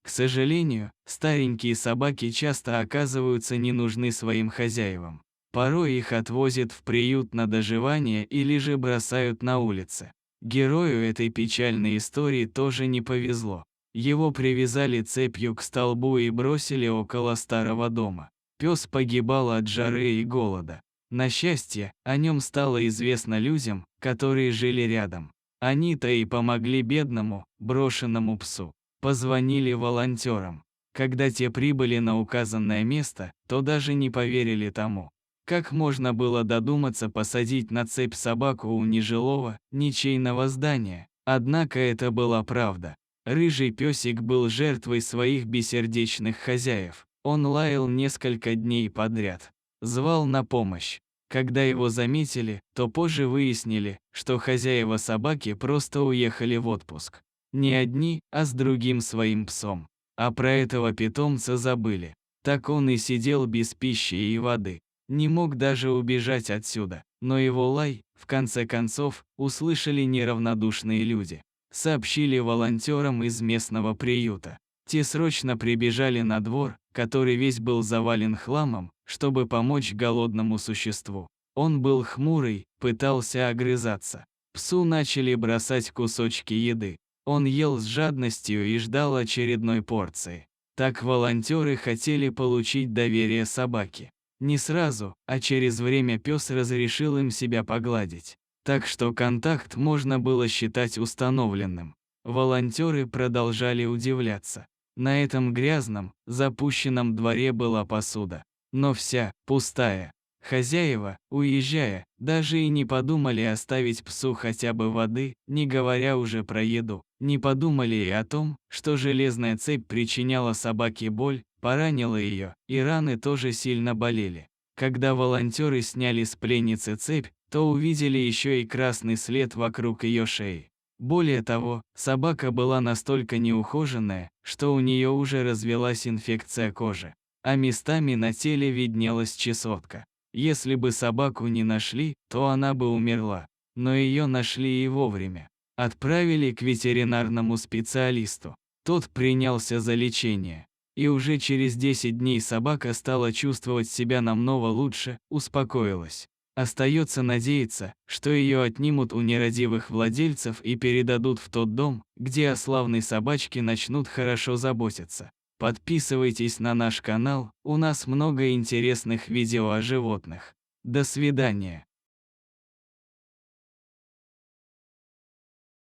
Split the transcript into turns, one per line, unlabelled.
К сожалению, старенькие собаки часто оказываются не нужны своим хозяевам. Порой их отвозят в приют на доживание или же бросают на улице. Герою этой печальной истории тоже не повезло. Его привязали цепью к столбу и бросили около старого дома. Пес погибал от жары и голода. На счастье, о нем стало известно людям, которые жили рядом. Они-то и помогли бедному, брошенному псу. Позвонили волонтерам. Когда те прибыли на указанное место, то даже не поверили тому. Как можно было додуматься посадить на цепь собаку у нежилого, ничейного здания? Однако это была правда. Рыжий песик был жертвой своих бессердечных хозяев. Он лаял несколько дней подряд. Звал на помощь. Когда его заметили, то позже выяснили, что хозяева собаки просто уехали в отпуск. Не одни, а с другим своим псом. А про этого питомца забыли. Так он и сидел без пищи и воды. Не мог даже убежать отсюда. Но его лай, в конце концов, услышали неравнодушные люди. Сообщили волонтерам из местного приюта. Те срочно прибежали на двор, который весь был завален хламом, чтобы помочь голодному существу. Он был хмурый, пытался огрызаться. Псу начали бросать кусочки еды. Он ел с жадностью и ждал очередной порции. Так волонтеры хотели получить доверие собаки. Не сразу, а через время пес разрешил им себя погладить. Так что контакт можно было считать установленным. Волонтеры продолжали удивляться. На этом грязном, запущенном дворе была посуда. Но вся, пустая. Хозяева, уезжая, даже и не подумали оставить псу хотя бы воды, не говоря уже про еду. Не подумали и о том, что железная цепь причиняла собаке боль, поранила ее, и раны тоже сильно болели. Когда волонтеры сняли с пленницы цепь, то увидели еще и красный след вокруг ее шеи. Более того, собака была настолько неухоженная, что у нее уже развелась инфекция кожи, а местами на теле виднелась чесотка. Если бы собаку не нашли, то она бы умерла. Но ее нашли и вовремя. Отправили к ветеринарному специалисту. Тот принялся за лечение. И уже через 10 дней собака стала чувствовать себя намного лучше, успокоилась. Остается надеяться, что ее отнимут у нерадивых владельцев и передадут в тот дом, где о славной собачке начнут хорошо заботиться. Подписывайтесь на наш канал, у нас много интересных видео о животных. До свидания.